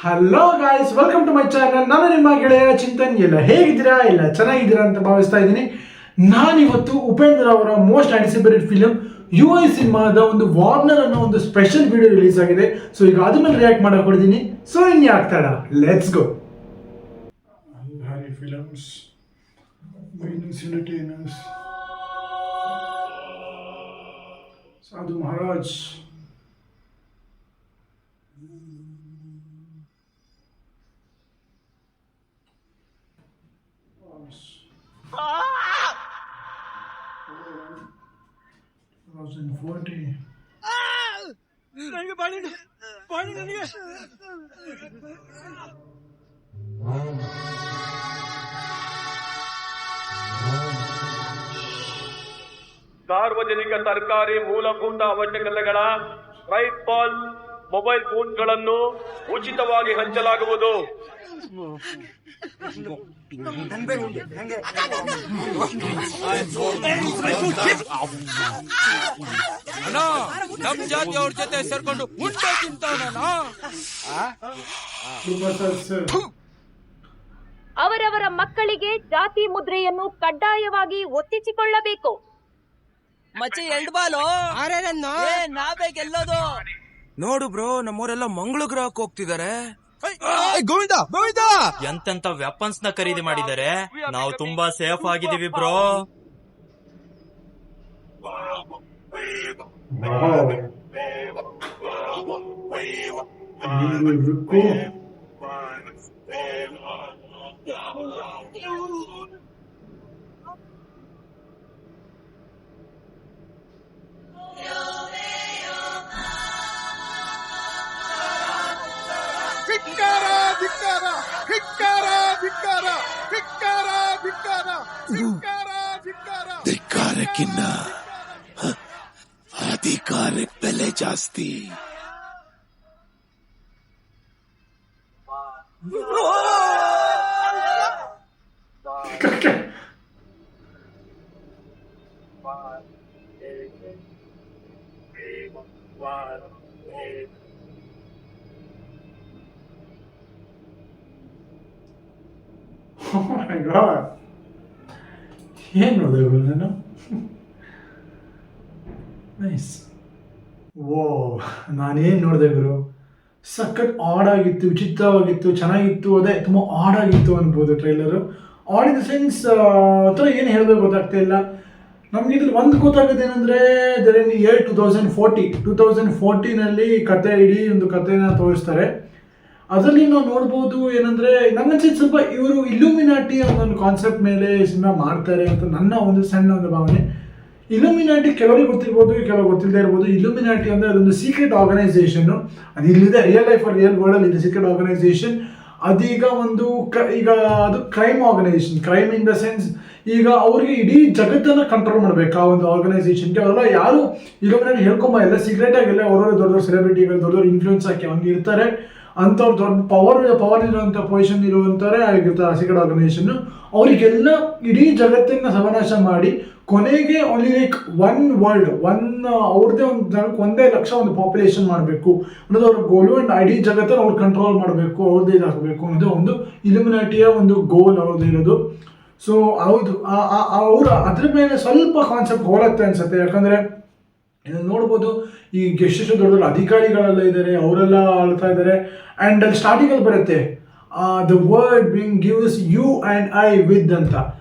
Hello guys, welcome to my channel. ನಾನು ನಿಮ್ಮ ಗೆಳೆಯ ಚಿಂತನ್. ಎಲ್ಲ ಹೇಗಿದ್ದೀರಾ? ಎಲ್ಲ ಚೆನ್ನಾಗಿದ್ದೀರಾ ಅಂತ ಭಾವಿಸ್ತಾ ಇದ್ದೀನಿ. ನಾನಿವತ್ತು ಉಪೇಂದ್ರ ಅವರ ಮೋಸ್ಟ್ ಆಂಟಿಸಿಪೇಟೆಡ್ ಫಿಲಮ್ UI ಸಿನಿಮಾದ ಒಂದು ವಾರ್ನರ್ ಅನ್ನೋ ಒಂದು ಸ್ಪೆಷಲ್ ವಿಡಿಯೋ ರಿಲೀಸ್ ಆಗಿದೆ. ಸೊ ಈಗ ಅದ್ರ ಮೇಲೆ ರಿಯಾಕ್ಟ್ ಮಾಡಕ್ ಹೊಡಿದ್ದೀನಿ. ಸೊ ಇನ್ಯಾಗ್ತಾಡ, let's go. Films Sadhu Maharaj, ನನಗೆ ಬಾಡಿ ನನಗೆ ಸಾರ್ವಜನಿಕ ಸರ್ಕಾರಿ ಮೂಲಭೂತ ಅವಶ್ಯಕತೆಗಳ ಟ್ರೈಪಾಲ್ ಮೊಬೈಲ್ ಫೋನ್ಗಳನ್ನು ಉಚಿತವಾಗಿ ಹಂಚಲಾಗುವುದು. ನಮ್ ಜಾತಿಯವ್ರ ಜೊತೆ ಸೇರ್ಕೊಂಡು ಊಟ ತಿಂತಾನ. ಅವರವರ ಮಕ್ಕಳಿಗೆ ಜಾತಿ ಮುದ್ರೆಯನ್ನು ಕಡ್ಡಾಯವಾಗಿ ಒತ್ತಿಸಿಕೊಳ್ಳಬೇಕು. ಮಚ್ಚೆ ಎರಡು ಬಾಲು ನಾವೇ ಗೆಲ್ಲೋದು. ನೋಡು ಬ್ರೋ, ನಮ್ಮವರೆಲ್ಲ ಮಂಗಳ ಗ್ರಹಕ್ಕೆ ಹೋಗ್ತಿದ್ದಾರೆ. ಗೋವಿಂದ ಗೋವಿಂದ ಎಂತೆಂತ ವೆಪನ್ಸ್ ನ ಖರೀದಿ ಮಾಡಿದ್ದಾರೆ. ನಾವು ತುಂಬಾ ಸೇಫ್ ಆಗಿದೀವಿ ಬ್ರೋ. ಧಿಕ್ಕಾರಕ್ಕಿನ್ನ ಅಧಿಕಾರಕ್ಕೆ ಬೆಲೆ ಜಾಸ್ತಿ. Oh my god, ಏನ್ ನೋಡಿದೆ ನಾನು? ನೈಸ್. ಓ, ನಾನೇನು ನೋಡಿದೆ ಗುರು, ಸಖತ್ ಆಡಾಗಿತ್ತು, ವಿಚಿತ್ರವಾಗಿತ್ತು, ಚೆನ್ನಾಗಿತ್ತು. ಅದೇ ತುಂಬ ಆಡಾಗಿತ್ತು ಅನ್ಬೋದು trailer. Odd in the sense ಥರ ಏನು ಹೇಳಬೇಕು ಗೊತ್ತಾಗ್ತಾ ಇಲ್ಲ ನಮಗೆ. ಇದ್ರಲ್ಲಿ ಒಂದು ಗೊತ್ತಾಗೋದೇನೆಂದರೆ, ಇಯರ್ 2014 ಕತೆ, ಇಡೀ ಒಂದು ಕಥೆನ ತೋರಿಸ್ತಾರೆ. ಅದರಲ್ಲಿ ನಾವು ನೋಡ್ಬೋದು ಏನಂದರೆ, ನನ್ನನ್ಸಿದ್ದು ಸ್ವಲ್ಪ ಇವರು ಇಲ್ಯೂಮಿನಾಟಿ ಅನ್ನೋ ಒಂದು ಕಾನ್ಸೆಪ್ಟ್ ಮೇಲೆ ಸಿನಿಮಾ ಮಾಡ್ತಾರೆ ಅಂತ ನನ್ನ ಒಂದು ಸಣ್ಣ ಒಂದು ಭಾವನೆ. ಇಲ್ಯೂಮಿನಾಟಿ ಕೆಲವರಿಗೆ ಗೊತ್ತಿರ್ಬೋದು, ಕೆಲವರು ಗೊತ್ತಿಲ್ಲದೆ ಇರ್ಬೋದು. ಇಲ್ಯೂಮಿನಾಟಿ ಅಂದರೆ ಅದೊಂದು ಸೀಕ್ರೆಟ್ ಆರ್ಗನೈಸೇಷನ್ನು. ಅದು ಇಲ್ಲಿದೆ, ರಿಯಲ್ ವರ್ಲ್ಡಲ್ಲಿ ಇದೆ ಸೀಕ್ರೆಟ್ ಆರ್ಗನೈಸೇಷನ್. ಅದೀಗ ಒಂದು ಈಗ ಅದು crime organisation. Crime in the sense, ಈಗ ಅವ್ರಿಗೆ ಇಡೀ ಜಗತ್ತನ್ನು ಕಂಟ್ರೋಲ್ ಮಾಡಬೇಕು ಆ ಒಂದು ಆರ್ಗನೈಸೇಷನ್ಗೆ. ಅವರೆಲ್ಲ ಯಾರು ಇಲ್ಯೂಮಿನಾಟಿ ಹೇಳ್ಕೊಂಬ ಎಲ್ಲ ಸೀಕ್ರೆಟಾಗೆಲ್ಲ ಅವರವರ ದೊಡ್ಡ ದೊಡ್ಡ ಸೆಲೆಬ್ರಿಟಿಗಳು, ದೊಡ್ಡ ದೊಡ್ಡ ಇನ್ಫ್ಲೂಯೆನ್ಸ್ ಹಾಕಿ ಹಂಗೆ ಇರ್ತಾರೆ. ಅಂಥವ್ರು ದೊಡ್ಡ ಪವರ್ ಇರುವಂಥ ಪೊಸಿಷನ್ ಇರುವಂಥವ್ರೆ ಆಗಿರ್ತಾರೆ ಸೀಕ್ರೆಟ್ ಆರ್ಗನೈಸೇಷನ್ನು. ಅವರಿಗೆಲ್ಲ ಇಡೀ ಜಗತ್ತನ್ನು ಸರ್ವನಾಶ ಮಾಡಿ ಕೊನೆಗೆ ಓನ್ಲಿ ಲೈಕ್ ಒನ್ ವರ್ಲ್ಡ್, ಅವ್ರದ್ದೇ ಒಂದು ಜನಕ್ಕೆ 1 ಲಕ್ಷ ಒಂದು ಪಾಪ್ಯುಲೇಷನ್ ಮಾಡಬೇಕು ಅನ್ನೋದು ಅವ್ರ ಗೋಲು. ಆ್ಯಂಡ್ ಇಡೀ ಜಗತ್ತನ್ನು ಅವ್ರು ಕಂಟ್ರೋಲ್ ಮಾಡಬೇಕು, ಅವ್ರದ್ದೇ ಇದಾಗಬೇಕು ಅನ್ನೋದು ಒಂದು ಇಲ್ಯೂಮಿನಾಟಿಯ ಒಂದು ಗೋಲ್ ಅವ್ರದ್ದು ಇರೋದು. ಸೊ ಹೌದು, ಅವರು ಅದ್ರ ಮೇಲೆ ಸ್ವಲ್ಪ ಕಾನ್ಸೆಪ್ಟ್ ಹೋಲತ್ತೆ ಅನ್ಸುತ್ತೆ. ಯಾಕಂದರೆ ನೋಡ್ಬೋದು, ಈ ಎಷ್ಟೆಷ್ಟು ದೊಡ್ಡ ದೊಡ್ಡ ಅಧಿಕಾರಿಗಳೆಲ್ಲ ಇದ್ದಾರೆ, ಅವರೆಲ್ಲ ಆಳ್ತಾ ಇದ್ದಾರೆ. ಆ್ಯಂಡ್ ಅಲ್ಲಿ ಸ್ಟಾರ್ಟಿಂಗಲ್ಲಿ ಬರುತ್ತೆ, the word bing gives you and I with ಅಂತ.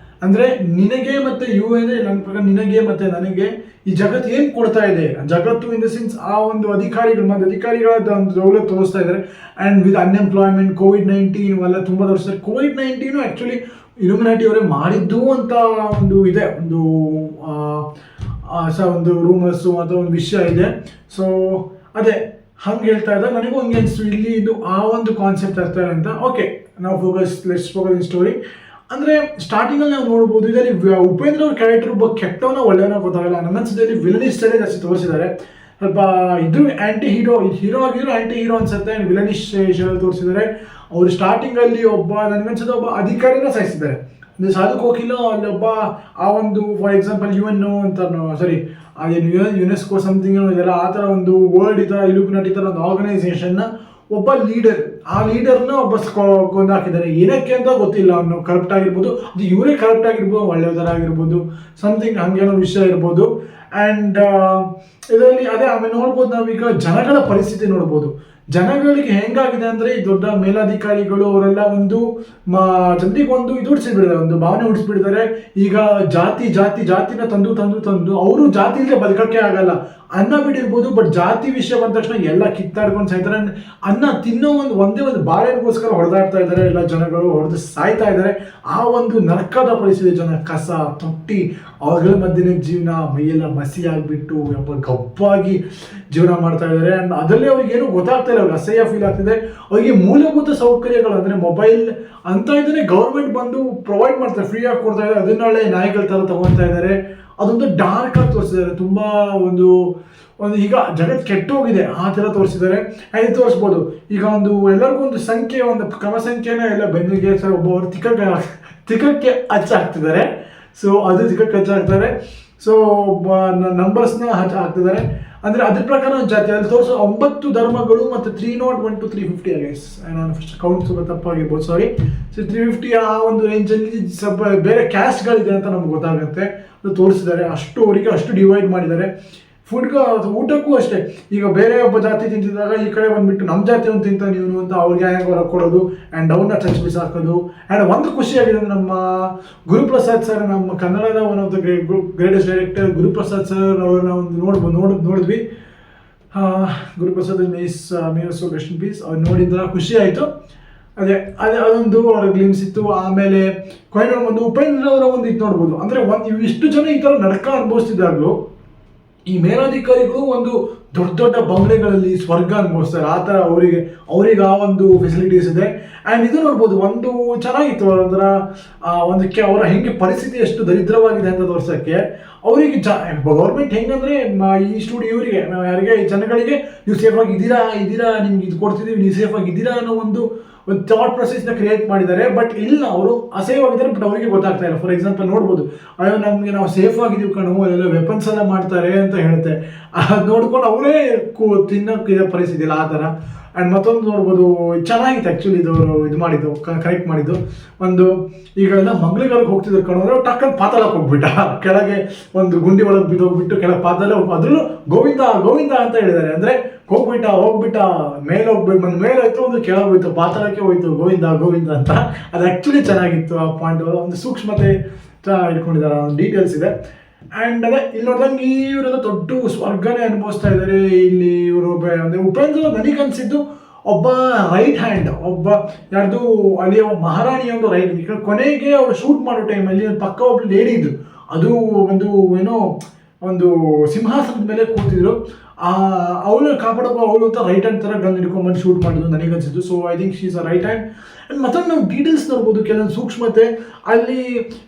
ಅಂದರೆ ನಿನಗೆ ಮತ್ತು ಯು ಅಂದರೆ ನನ್ನ ಪ್ರಕಾರ ನಿನಗೆ ಮತ್ತು ನನಗೆ ಈ ಜಗತ್ತು ಏನು ಕೊಡ್ತಾ ಇದೆ, ಜಗತ್ತು ಇನ್ ದ ಸೆನ್ಸ್ ಆ ಒಂದು ಅಧಿಕಾರಿಗಳಾದ ಒಂದು ದೌಲತ್ ತೋರಿಸ್ತಾ ಇದ್ದಾರೆ. ಆ್ಯಂಡ್ ವಿತ್ ಅನ್ಎಂಪ್ಲಾಯ್ಮೆಂಟ್, COVID-19 ಇವೆಲ್ಲ ತುಂಬ ತೋರಿಸ್ತಾರೆ. COVID-19 ಆ್ಯಕ್ಚುಲಿ ಇಲ್ಯೂಮಿನಾಟಿ ಅವರೇ ಮಾಡಿದ್ದು ಅಂತ ಒಂದು ಇದೆ, ಒಂದು ರೂಮರ್ಸು ಅಥವಾ ಒಂದು ವಿಷಯ ಇದೆ. ಸೊ ಅದೇ ಹಂಗೆ ಹೇಳ್ತಾ ಇದ್ದಾಗ ನನಗೂ ಹಂಗೆ ಅನಿಸ್ತು, ಇಲ್ಲಿ ಇದು ಆ ಒಂದು ಕಾನ್ಸೆಪ್ಟ್ ಇರ್ತಾರೆ ಅಂತ. ಓಕೆ, ನಾವು ಲೆಟ್ಸ್ ಫೋಕಸ್ ಇನ್ ಸ್ಟೋರಿ. ಅಂದರೆ ಸ್ಟಾರ್ಟಿಂಗಲ್ಲಿ ನಾವು ನೋಡ್ಬೋದು, ಇದರಲ್ಲಿ ಉಪೇಂದ್ರ ಅವ್ರ ಕ್ಯಾರೆಕ್ಟರ್ ಒಬ್ಬ ಕೆಟ್ಟವನ ಒಳ್ಳೆಯವನ ಗೊತ್ತಾಗಲ್ಲ. ನನ್ನ ಅನ್ಸುತ್ತೆ ವಿಲನಿಸ್ಟಲ್ಲೇ ಜಾಸ್ತಿ ತೋರಿಸಿದ್ದಾರೆ. ಸ್ವಲ್ಪ ಇದ್ರು ಹೀರೋ ಆಗಿದ್ರು ಆ್ಯಂಟಿ ಹೀರೋ ಅನ್ಸುತ್ತೆ. ವಿಲನಿಶ್ ಶೇಷಲ್ಲಿ ತೋರಿಸಿದ್ದಾರೆ. ಅವರು ಸ್ಟಾರ್ಟಿಂಗಲ್ಲಿ ನನಗನ್ಸುತ್ತೆ ಒಬ್ಬ ಅಧಿಕಾರಿನ ಸಾಯಿಸಿದ್ದಾರೆ. ಅಂದರೆ ಸಾಧು ಕೋಕಿಲ ಅಲ್ಲೊಬ್ಬ ಆ ಒಂದು ಫಾರ್ ಎಕ್ಸಾಂಪಲ್ UN ಅಂತ ಸಾರಿ ಅದೇನು ಯುನೆಸ್ಕೋ ಸಮಥಿಂಗ್ ಇದೆಲ್ಲ ಆ ಥರ ಒಂದು ವರ್ಲ್ಡ್ ಈ ಥರ ಇಲ್ಯೂಮಿನಾಟಿ ಥರ ಒಂದು ಆರ್ಗನೈಸೇಷನ್ನ ಒಬ್ಬ ಲೀಡರ್, ಆ ಲೀಡರ್ನ ಒಬ್ಬ ಕೊಂದಾಕಿದ್ದಾರೆ. ಏನಕ್ಕೆ ಅಂತ ಗೊತ್ತಿಲ್ಲ. ಅವನು ಕರಪ್ಟ್ ಆಗಿರ್ಬೋದು, ಅದು ಇವರೇ ಕರಪ್ಟ್ ಆಗಿರ್ಬೋದು, ಒಳ್ಳೆಯದರಾಗಿರ್ಬೋದು, ಸಮಥಿಂಗ್ ಹಂಗೇನೋ ವಿಷಯ ಇರ್ಬೋದು. ಆ್ಯಂಡ್ ಇದರಲ್ಲಿ ಅದೇ ಆಮೇಲೆ ನೋಡ್ಬೋದು ನಾವೀಗ ಜನಗಳ ಪರಿಸ್ಥಿತಿ ನೋಡ್ಬೋದು. ಜನಗಳಿಗೆ ಹೆಂಗಾಗಿದೆ ಅಂದರೆ ಈ ದೊಡ್ಡ ಮೇಲಾಧಿಕಾರಿಗಳು ಅವರೆಲ್ಲ ಒಂದು ಜನರಿಗೆ ಒಂದು ಇದು ಹುಡಿಸಿಬಿಡಿದ್ದಾರೆ, ಒಂದು ಭಾವನೆ ಹುಡಿಸ್ಬಿಟ್ಟಿದ್ದಾರೆ. ಈಗ ಜಾತಿನ ತಂದು ಅವರು ಜಾತಿ ಇಲ್ಲದೆ ಬದುಕಕ್ಕೆ ಆಗಲ್ಲ. ಅನ್ನ ಬಿಟ್ಟಿರ್ಬೋದು, ಬಟ್ ಜಾತಿ ವಿಷಯ ಬಂದ ತಕ್ಷಣ ಎಲ್ಲ ಕಿತ್ತಾಡ್ಕೊಂಡು ಸಾಯ್ತಾರೆ. ಅನ್ನ ತಿನ್ನೋ ಒಂದೇ ಒಂದು ಬಾಳೆಗೋಸ್ಕರ ಹೊಡೆದಾಡ್ತಾ ಇದ್ದಾರೆ ಎಲ್ಲ ಜನಗಳು, ಹೊಡೆದು ಸಾಯ್ತಾ ಇದ್ದಾರೆ. ಆ ಒಂದು ನರಕದ ಪರಿಸ್ಥಿತಿ, ಜನ ಕಸ ತೊಟ್ಟಿ ಅವುಗಳ ಮಧ್ಯೆ ಜೀವನ, ಮೈಯೆಲ್ಲ ಮಸಿ ಆಗಿಬಿಟ್ಟು ಗಬ್ಬಾಗಿ ಜೀವನ ಮಾಡ್ತಾ ಇದ್ದಾರೆ. ಆ್ಯಂಡ್ ಅದರಲ್ಲಿ ಅವ್ರಿಗೆ ಏನೂ ಗೊತ್ತಾಗ್ತಾ ಇಲ್ಲ, ಅವ್ರಿಗೆ ಅಸಹ್ಯ ಫೀಲ್ ಆಗ್ತಿದೆ. ಅವರಿಗೆ ಮೂಲಭೂತ ಸೌಕರ್ಯಗಳು ಅಂದರೆ ಮೊಬೈಲ್ ಅಂತ ಇದನ್ನೇ ಗೌರ್ಮೆಂಟ್ ಬಂದು ಪ್ರೊವೈಡ್ ಮಾಡ್ತಾರೆ, ಫ್ರೀ ಆಗಿ ಕೊಡ್ತಾ ಇದ್ದಾರೆ. ಅದನ್ನೇ ನಾಯಿಗಳ ಥರ ತಗೊಳ್ತಾ ಇದ್ದಾರೆ. ಅದೊಂದು ಡಾರ್ಕ್ ಆಗಿ ತೋರಿಸಿದ್ದಾರೆ. ತುಂಬ ಒಂದು ಈಗ ಜಗತ್ತು ಕೆಟ್ಟೋಗಿದೆ ಆ ಥರ ತೋರಿಸಿದ್ದಾರೆ. ಇದು ತೋರಿಸ್ಬೋದು. ಈಗ ಎಲ್ಲರಿಗೂ ಒಂದು ಸಂಖ್ಯೆ, ಒಂದು ಕ್ರಮ ಸಂಖ್ಯೆನ ಎಲ್ಲ ಬೆನ್ನಿಗೆ ಸರ್ ಒಬ್ಬರು ತಿಕ್ಕಕ್ಕೆ ಹಚ್ಚಾಕ್ತಿದ್ದಾರೆ. ಸೊ ಅದು ತಿಕ್ಕಕ್ಕೆ ಹಚ್ಚಾಕ್ತಾರೆ. ಸೊ ನಂಬರ್ಸ್ನ ಹಾಕ್ತಿದ್ದಾರೆ. ಅಂದರೆ ಅದ್ರ ಪ್ರಕಾರ ಜಾತಿ ಅಲ್ಲಿ ತೋರಿಸೋ 9 ಧರ್ಮಗಳು ಮತ್ತು 301 to 350 ಗೈಸ್, ನಾನು ಫಸ್ಟ್ ಕೌಂಟ್ ಸ್ವಲ್ಪ ತಪ್ಪಾಗಿರ್ಬೋದು, ಸಾರಿ. ಸೊ 350 ಆ ಒಂದು ರೇಂಜಲ್ಲಿ ಸ್ವಲ್ಪ ಬೇರೆ ಕ್ಯಾಸ್ಟ್ಗಳಿದೆ ಅಂತ ನಮ್ಗೆ ಗೊತ್ತಾಗುತ್ತೆ. ಅದು ತೋರಿಸಿದ್ದಾರೆ. ಅವರಿಗೆ ಅಷ್ಟು ಡಿವೈಡ್ ಮಾಡಿದ್ದಾರೆ. ಊಟಕ್ಕೂ ಅಷ್ಟೇ. ಈಗ ಬೇರೆ ಒಬ್ಬ ಜಾತಿ ತಿಂತಿದ್ದಾಗ ಈ ಕಡೆ ಬಂದ್ಬಿಟ್ಟು ನಮ್ಮ ಜಾತಿ ಒಂದು ತಿಂತ ನೀವು ಅಂತ ಅವ್ರಿಗೆ ಹೊರ ಕೊಡೋದು ಆ್ಯಂಡ್ ಅವನ್ನ ಚರ್ಚ್ ಬಿಸಾಕೋದು. ಆ್ಯಂಡ್ ಒಂದು ಖುಷಿಯಾಗಿದೆ, ನಮ್ಮ ಗುರುಪ್ರಸಾದ್ ಸರ್, ನಮ್ಮ ಕನ್ನಡದ one of the greatest director Guruprasad sir ಅವ್ರನ್ನ ಒಂದು ನೋಡಿದ್ವಿ. Guruprasad miss rest in peace. ಅವ್ರು ನೋಡಿದ್ರೆ ಖುಷಿ ಆಯಿತು. ಅದೊಂದು ಅವ್ರ ಗ್ಲಿಮ್ಸ್ ಇತ್ತು. ಆಮೇಲೆ ಕೊನೆಗೆ ಒಂದು ಉಪೇಂದ್ರ ಅವರ ಒಂದು ಇದು ನೋಡ್ಬೋದು. ಅಂದರೆ ಇಷ್ಟು ಜನ ಈ ಥರ ನಡ್ಕ ಅನುಭವಿಸ್ತಿದ್ದಾಗಲೂ ಈ ಮೇಲಾಧಿಕಾರಿಗಳು ಒಂದು ದೊಡ್ಡ ಬಂಗ್ಲೆಗಳಲ್ಲಿ ಸ್ವರ್ಗ ಅನುಭವಿಸ್ತಾರೆ. ಆ ಥರ ಅವರಿಗೆ ಆ ಒಂದು ಫೆಸಿಲಿಟೀಸ್ ಇದೆ. ಆ್ಯಂಡ್ ಇದು ನೋಡ್ಬೋದು, ಒಂದು ಚೆನ್ನಾಗಿತ್ತು ಒಂದಕ್ಕೆ ಅವರ ಹೆಂಗೆ ಪರಿಸ್ಥಿತಿ ಎಷ್ಟು ದರಿದ್ರವಾಗಿದೆ ಅಂತ ತೋರ್ಸೋಕ್ಕೆ. ಅವರಿಗೆ ಗೌರ್ಮೆಂಟ್ ಹೆಂಗಂದರೆ ಇವರಿಗೆ ಯಾರಿಗೆ ಜನಗಳಿಗೆ ನೀವು ಸೇಫಾಗಿ ಇದ್ದೀರಾ, ನಿಮ್ಗೆ ಇದು ಕೊಡ್ತಿದ್ದೀವಿ, ನೀವು ಸೇಫಾಗಿ ಇದ್ದೀರಾ ಅನ್ನೋ ಒಂದು ಥಾಟ್ ಪ್ರೊಸೆಸ್ನ ಕ್ರಿಯೇಟ್ ಮಾಡಿದ್ದಾರೆ. ಬಟ್ ಇಲ್ಲ, ಅವರು ಅಸಹ್ಯವಾಗಿದ್ದಾರೆ, ಬಟ್ ಅವರಿಗೆ ಗೊತ್ತಾಗ್ತಾ ಇಲ್ಲ. ಫಾರ್ ಎಕ್ಸಾಂಪಲ್ ನೋಡ್ಬೋದು, ನಾವು ಸೇಫ್ ಆಗಿದ್ದೀವಿ ಕಣೋ, ಎಲ್ಲ ವೆಪನ್ಸ್ ಎಲ್ಲ ಮಾಡ್ತಾರೆ ಅಂತ ಹೇಳುತ್ತೆ. ಅದು ನೋಡ್ಕೊಂಡು ಅವರೇ ತಿನ್ನೋಕ್ಕಿರೋ ಪರಿಸ್ಥಿತಿ ಇಲ್ಲ ಆ ಥರ. ಆ್ಯಂಡ್ ಮತ್ತೊಂದು ನೋಡ್ಬೋದು, ಚೆನ್ನಾಗಿತ್ತು ಆ್ಯಕ್ಚುಲಿ ಇದು ಮಾಡಿದ್ದು, ಕರೆಕ್ಟ್ ಮಾಡಿದ್ದು. ಈಗ ಎಲ್ಲ ಮಂಗಳೂರಿಗೆ ಹೋಗ್ತಿದ್ರು ಕಣೋ, ಟಕ್ಕಲ್ಲಿ ಪಾತಾಳಕ್ಕೆ ಹೋಗ್ಬಿಟ್ಟ, ಕೆಳಗೆ ಒಂದು ಗುಂಡಿ ಒಳಗೆ ಬಿದ್ದೋಗ್ಬಿಟ್ಟು ಕೆಳಗೆ ಪಾತಾಳ ಅದ್ರೂ ಗೋವಿಂದ ಅಂತ ಹೇಳಿದ್ದಾರೆ. ಅಂದರೆ ಹೋಗ್ಬಿಟ್ಟ ಮೇಲಾಯ್ತು, ಒಂದು ಕೆಳಗೆ ಹೋಯ್ತು, ಪಾತಾಳಕ್ಕೆ ಹೋಯ್ತು, ಗೋವಿಂದ ಅಂತ. ಅದು ಆ್ಯಕ್ಚುಲಿ ಚೆನ್ನಾಗಿತ್ತು. ಆ ಪಾಯಿಂಟ್ ಒಂದು ಸೂಕ್ಷ್ಮತೆ ಇಟ್ಕೊಂಡಿದ್ದಾರೆ, ಒಂದು ಡೀಟೇಲ್ಸ್ ಇದೆ. ಆ್ಯಂಡ್ ಅದೇ ಇಲ್ಲಿ ನೋಡಿದಂಗೆ ಇವರೆಲ್ಲ ದೊಡ್ಡ ಸ್ವರ್ಗನೇ ಅನುಭವಿಸ್ತಾ ಇದ್ದಾರೆ ಇಲ್ಲಿ. ಇವರು ಅಂದರೆ ಉಪೇಂದ್ರ ನನಗನ್ಸಿದ್ದು ಒಬ್ಬ ರೈಟ್ ಹ್ಯಾಂಡ್, ಒಬ್ಬ ಯಾರ್ದು ಅಲ್ಲಿ ಮಹಾರಾಣಿಯ ಒಂದು ರೈಟ್. ಈಗ ಕೊನೆಗೆ ಅವರು ಶೂಟ್ ಮಾಡೋ ಟೈಮಲ್ಲಿ ಪಕ್ಕ ಒಬ್ರು ಲೇಡಿ ಇದ್ರು, ಅದು ಒಂದು ಸಿಂಹಾಸನದ ಮೇಲೆ ಕೂತಿದ್ರು. ಅವಳು ಕಾಪಾಡೋಕೆ ಅವಳು ಅಂತ ರೈಟ್ ಹ್ಯಾಂಡ್ ಥರ ಗನ್ ಹಿಡ್ಕೊಂಡ್ಬಂದು ಶೂಟ್ ಮಾಡಿದ್ರು ನನಗನ್ಸಿದ್ದು. So I think she is a right hand. And ಮತ್ತೊಂದು ನಾವು ಡೀಟೇಲ್ಸ್ ನೋಡ್ಬೋದು, ಕೆಲವೊಂದು ಸೂಕ್ಷ್ಮತೆ. ಅಲ್ಲಿ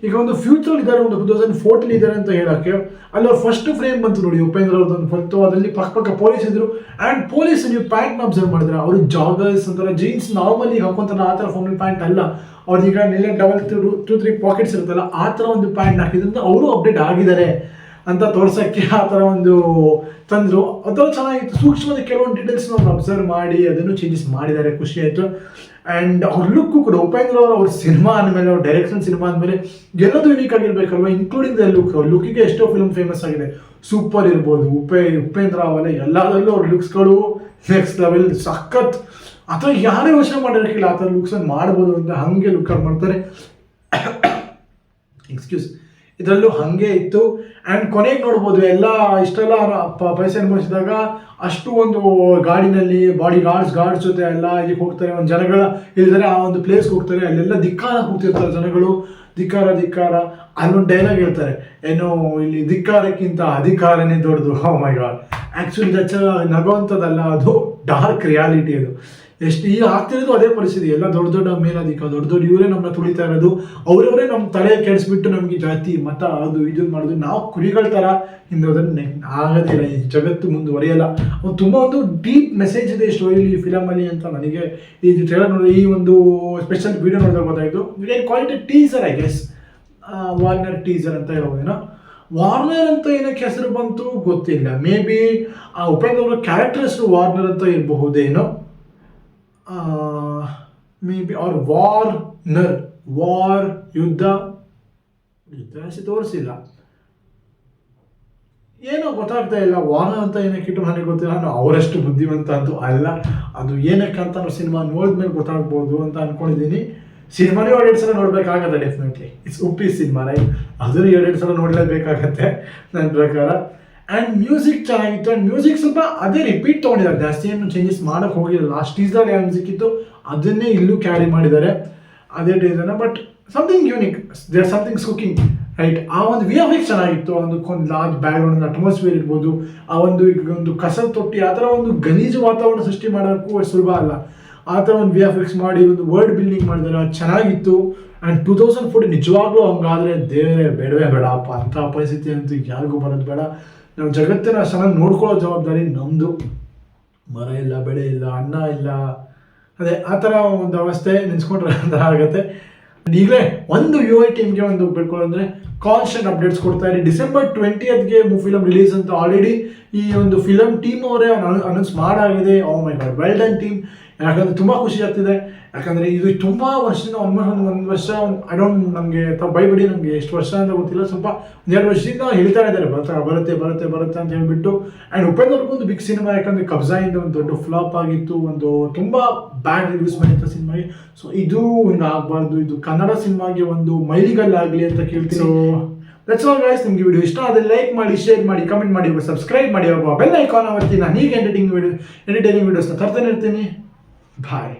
ಈಗ ಒಂದು ಫ್ಯೂಚರ್ ಇದ್ದಾರೆ, ಒಂದು 2040 ಇದ್ದಾರೆ ಅಂತ ಹೇಳೋಕ್ಕೆ. ಅಲ್ಲಿ ಅವ್ರು ಫಸ್ಟ್ ಫ್ರೇಮ್ ಬಂತು ನೋಡಿ, ಉಪೇಂದ್ರ ಅವ್ರದ್ದೊಂದು ಫೋಟೋ. ಅದರಲ್ಲಿ ಪಕ್ಕ ಪೊಲೀಸ್ ಇದ್ರು. ಆ್ಯಂಡ್ ಪೊಲೀಸ್ ನೀವು ಪ್ಯಾಂಟ್ನ ಅಬ್ಸರ್ವ್ ಮಾಡಿದ್ರೆ, ಅವರು ಜಾಗರ್ಸ್ ಅಂತಾರೆ, ಜೀನ್ಸ್ ನಾರ್ಮಲಿ ಹಾಕೊಂತಾರೆ, ಆ ಥರ ಫಾರ್ಮಲ್ ಪ್ಯಾಂಟ್ ಅಲ್ಲ ಅವ್ರೀಗ. ನೆಲೆ ಡಬಲ್ 2-3 ಪಾಕೆಟ್ಸ್ ಇರುತ್ತಲ್ಲ, ಆ ಥರ ಒಂದು ಪ್ಯಾಂಟ್ ಹಾಕಿದ್ರಿಂದ ಅವರು ಅಪ್ಡೇಟ್ ಆಗಿದ್ದಾರೆ ಅಂತ ತೋರ್ಸೋಕ್ಕೆ ಆ ಥರ ಒಂದು ತಂದರು. ಅದೆಲ್ಲ ಚೆನ್ನಾಗಿತ್ತು. ಸೂಕ್ಷ್ಮದ ಕೆಲವೊಂದು ಡೀಟೇಲ್ಸ್ನ ಅವ್ರು ಅಬ್ಸರ್ವ್ ಮಾಡಿ ಅದನ್ನು ಚೇಂಜಸ್ ಮಾಡಿದ್ದಾರೆ, ಖುಷಿ ಆಯಿತು. ಆ್ಯಂಡ್ ಅವ್ರ ಲುಕ್ಕು ಕೂಡ, ಉಪೇಂದ್ರ ಅವ್ರ ಸಿನಿಮಾ ಅಂದಮೇಲೆ, ಅವ್ರ ಡೈರೆಕ್ಷನ್ ಸಿನಿಮಾ ಅಂದಮೇಲೆ ಎಲ್ಲದೂ ಯುನೀಕ್ ಆಗಿರ್ಬೇಕಲ್ವ, ಇನ್ಕ್ಲೂಡಿಂಗ್ ದ ಲುಕ್ಕಿಗೆ ಎಷ್ಟೋ ಫಿಲ್ಮ್ ಫೇಮಸ್ ಆಗಿದೆ. ಸೂಪರ್ ಇರ್ಬೋದು, ಉಪೇಂದ್ರ ಅವೆಲ್ಲ ಎಲ್ಲದರಲ್ಲೂ ಅವ್ರ ಲುಕ್ಸ್ಗಳು ನೆಕ್ಸ್ಟ್ ಲೆವೆಲ್, ಸಖತ್. ಆ ಥರ ಯಾರೇ ಯೋಚನೆ ಮಾಡಿರಕ್ಕಿಲ್ಲ ಆ ಥರ ಲುಕ್ಸನ್ನು ಮಾಡ್ಬೋದು ಅಂತ, ಹಾಗೆ ಲುಕ್ ಮಾಡ್ತಾರೆ. ಎಕ್ಸ್ಕ್ಯೂಸ್, ಇದರಲ್ಲೂ ಹಾಗೆ ಇತ್ತು. ಆ್ಯಂಡ್ ಕೊನೆಗೆ ನೋಡ್ಬೋದು, ಇಷ್ಟೆಲ್ಲ ಪೈಸೆ ಅನುಭವಿಸಿದಾಗ ಅಷ್ಟು ಒಂದು ಗಾಡಿನಲ್ಲಿ ಬಾಡಿ ಗಾರ್ಡ್ಸ್ ಜೊತೆ ಎಲ್ಲ ಇದಕ್ಕೆ ಹೋಗ್ತಾರೆ, ಒಂದು ಜನಗಳ ಇಲ್ದರೆ ಆ ಒಂದು ಪ್ಲೇಸ್ಗೆ ಹೋಗ್ತಾರೆ. ಅಲ್ಲೆಲ್ಲ ಧಿಕ್ಕಾರ ಕೂಗ್ತಿರ್ತಾರೆ ಜನಗಳು, ಧಿಕ್ಕಾರ. ಅಲ್ಲೊಂದು ಡೈಲಾಗ್ ಹೇಳ್ತಾರೆ, ಏನೋ ಇಲ್ಲಿ ಧಿಕ್ಕಾರಕ್ಕಿಂತ ಅಧಿಕಾರನೇ ದೊಡ್ಡದು. ಓ ಮೈ ಗಾಡ್, ಆ್ಯಕ್ಚುಲಿ ನಗುವಂಥದ್ದಲ್ಲ, ಅದು ಡಾರ್ಕ್ ರಿಯಾಲಿಟಿ. ಅದು ಎಷ್ಟು ಈಗ ಆಗ್ತಿರೋದು ಅದೇ ಪರಿಸ್ಥಿತಿ. ಎಲ್ಲ ದೊಡ್ಡ ದೊಡ್ಡ ಇವರೇ ನಮ್ಮನ್ನ ತುಳಿತಾ ಇರೋದು. ಅವರವರೇ ನಮ್ಮ ತಲೆ ಕೆಡಿಸ್ಬಿಟ್ಟು ನಮಗೆ ಜಾತಿ ಮತ ಅದು ಇದು ಮಾಡೋದು. ನಾವು ಕುರಿಗಳ ಥರ ಹಿಂದೋದನ್ನು ಆಗೋದಿಲ್ಲ, ಈ ಜಗತ್ತು ಮುಂದುವರಿಯಲ್ಲ. ತುಂಬ ಒಂದು ಡೀಪ್ ಮೆಸೇಜ್ ಇದೆ ಸ್ಟೋರಿಲಿ, ಫಿಲಮಲ್ಲಿ ಅಂತ ನನಗೆ ಈ ಟ್ರೇಲರ್ ನೋಡಿ, ಈ ಒಂದು ಸ್ಪೆಷಲ್ ವಿಡಿಯೋ ನೋಡಿದಾಗ ಗೊತ್ತಾಯಿತು. Quality teaser, I guess Warner teaser ಅಂತ ಹೇಳ್ಬೋದೇನೋ. ವಾರ್ನರ್ ಅಂತ ಏನಕ್ಕೆ ಹೆಸರು ಬಂತು ಗೊತ್ತಿಲ್ಲ. ಮೇ ಬಿ ಆ ಉಪೇಂದ್ರ ಅವರ ಕ್ಯಾರೆಕ್ಟರ್ ಹೆಸರು ವಾರ್ನರ್ ಅಂತ ಇರಬಹುದೇನೋ. ಮೇ ಬಿ ಅವ್ರ ವಾರ್ ಯುದ್ಧ ತೋರಿಸಿಲ್ಲ, ಏನೋ ಗೊತ್ತಾಗ್ತಾ ಇಲ್ಲ. ವಾರ ಅಂತ ಏನಕ್ಕೆ ಇಟ್ಟು ನನಗೆ ಗೊತ್ತಿಲ್ಲ, ನಾನು ಅವರಷ್ಟು ಬುದ್ಧಿವಂತ ಅಂತೂ ಅಲ್ಲ. ಅದು ಏನಕ್ಕೆ ಅಂತ ನಾವು ಸಿನಿಮಾ ನೋಡಿದ್ಮೇಲೆ ಗೊತ್ತಾಗ್ಬೋದು ಅಂತ ಅಂದ್ಕೊಂಡಿದ್ದೀನಿ. ಸಿನಿಮಾನೇ 2 ಸಲ ನೋಡಬೇಕಾಗತ್ತೆ definitely. It's Uppi cinema right, ಅದನ್ನು 2 ಸಲ ನೋಡಲೇಬೇಕಾಗತ್ತೆ ನನ್ನ ಪ್ರಕಾರ. ಆ್ಯಂಡ್ ಮ್ಯೂಸಿಕ್ ಚೆನ್ನಾಗಿತ್ತು. ಆ್ಯಂಡ್ ಮ್ಯೂಸಿಕ್ ಸ್ವಲ್ಪ ಅದೇ ರಿಪೀಟ್ ತೊಗೊಂಡಿದ್ದಾರೆ, ಜಾಸ್ತಿ ಏನು ಚೇಂಜಸ್ ಮಾಡೋಕ್ಕೆ ಹೋಗಿಲ್ಲ. ಲಾಸ್ಟ್ ಟೀಸರ್ ಯಾವ ಮ್ಯೂಸಿಕ್ ಇತ್ತು ಅದನ್ನೇ ಇಲ್ಲೂ ಕ್ಯಾರಿ ಮಾಡಿದ್ದಾರೆ ಅದೇ ಟೀಸರ್ನ. But something unique, there something cooking right. ಆ ಒಂದು VFX ಚೆನ್ನಾಗಿತ್ತು. ಒಂದು ಲಾರ್ಜ್ ಬ್ಯಾಕ್ಗ್ರೌಂಡ್ ಅಟ್ಮಾಸ್ಫಿಯರ್ ಇರ್ಬೋದು, ಆ ಒಂದು ಕಸದ ತೊಟ್ಟಿ ಆ ಥರ ಒಂದು ಗಲೀಜು ವಾತಾವರಣ ಸೃಷ್ಟಿ ಮಾಡೋಕ್ಕೂ ಸುಲಭ ಅಲ್ಲ. ಆ ಥರ ಒಂದು VFX ಮಾಡಿ ಒಂದು ವರ್ಲ್ಡ್ ಬಿಲ್ಡಿಂಗ್ ಮಾಡಿದ್ದಾರೆ, ಅದು ಚೆನ್ನಾಗಿತ್ತು. ಆ್ಯಂಡ್ 2014 ನಿಜವಾಗ್ಲೂ ಹಂಗಾದರೆ ದೇವರೇ ಬೇಡವೇ ಬೇಡಪ್ಪ, ಅಂಥ ಪರಿಸ್ಥಿತಿ ಅಂತೂ ಯಾರಿಗೂ ಬರೋದು ಬೇಡ. ನಾವು ಜಗತ್ತನ್ನು ಚೆನ್ನಾಗಿ ನೋಡ್ಕೊಳ್ಳೋ ಜವಾಬ್ದಾರಿ ನಮ್ಮದು. ಮರ ಇಲ್ಲ, ಬೆಳೆ ಇಲ್ಲ, ಅನ್ನ ಇಲ್ಲ, ಅದೇ ಆ ಥರ ಒಂದು ಅವಸ್ಥೆ ನೆನೆಸ್ಕೊಂಡ್ರೆ ಅಂತ ಆಗುತ್ತೆ. ಈಗಲೇ ಒಂದು UI ಟೀಮ್ಗೆ ಒಂದು ಬೇಡ್ಕೊಳ್ಳೋದಂದರೆ ಕಾನ್ಸ್ಟೆಂಟ್ ಅಪ್ಡೇಟ್ಸ್ ಕೊಡ್ತಾ ಇರಿ. December 20ಗೆ ಫಿಲಮ್ ರಿಲೀಸ್ ಅಂತ ಆಲ್ರೆಡಿ ಈ ಒಂದು ಫಿಲಮ್ ಟೀಮ್ ಅವರೇ ಅನೌನ್ಸ್ ಮಾಡಾಗಿದೆ. ಓ ಮೈ ಗಾಡ್, ವೆಲ್ ಡನ್ ಟೀಮ್. ಯಾಕಂದರೆ ತುಂಬ ಖುಷಿ ಆಗ್ತಿದೆ. ಯಾಕಂದರೆ ಇದು ತುಂಬ ವರ್ಷದಿಂದ ಒಂದು ವರ್ಷ ಐ ಡೋಂಟ್, ನಮಗೆ ಬೈಬಿಡಿ, ನಮಗೆ ಎಷ್ಟು ವರ್ಷ ಅಂತ ಗೊತ್ತಿಲ್ಲ, ಸ್ವಲ್ಪ 2 ವರ್ಷದಿಂದ ಹೇಳ್ತಾ ಇದ್ದಾರೆ ಬರುತ್ತೆ ಅಂತ ಹೇಳ್ಬಿಟ್ಟು. ಆ್ಯಂಡ್ ಉಪೇಂದ್ರ ಅವ್ರಿಗೊಂದು ಬಿಗ್ ಸಿನಿಮಾ, ಯಾಕಂದರೆ ಕಬ್ಜಾಯಿಂದ ಒಂದು ದೊಡ್ಡ ಫ್ಲಾಪ್ ಆಗಿತ್ತು, ಒಂದು ತುಂಬ ಬ್ಯಾಡ್ ರಿವ್ಯೂಸ್ ಬಂದಿತ್ತು ಸಿನಿಮಾಗೆ. ಸೊ ಇದು ಹಿಂಗಾಗಬಾರ್ದು, ಇದು ಕನ್ನಡ ಸಿನಿಮಾಗೆ ಒಂದು ಮೈಲಿಗಲ್ಲಾಗಲಿ ಅಂತ ಕೇಳ್ತೀನಿ. That's all guys. ನಿಮಗೆ ವಿಡಿಯೋ ಇಷ್ಟ ಆದರೆ ಲೈಕ್ ಮಾಡಿ, ಶೇರ್ ಮಾಡಿ, ಕಮೆಂಟ್ ಮಾಡಿ, ಸಬ್ಸ್ಕ್ರೈಬ್ ಮಾಡಿ, ಬೆಲ್ ಐಕಾನ್ ಅವತ್ತಿ. ನಾನು ಹೀಗೆ ಎಂಟರ್ಟೈನಿಂಗ್ ವಿಡಿಯೋಸ್ನ ತರ್ತಾನೆ ಇರ್ತೀನಿ. ಬಾಯ್.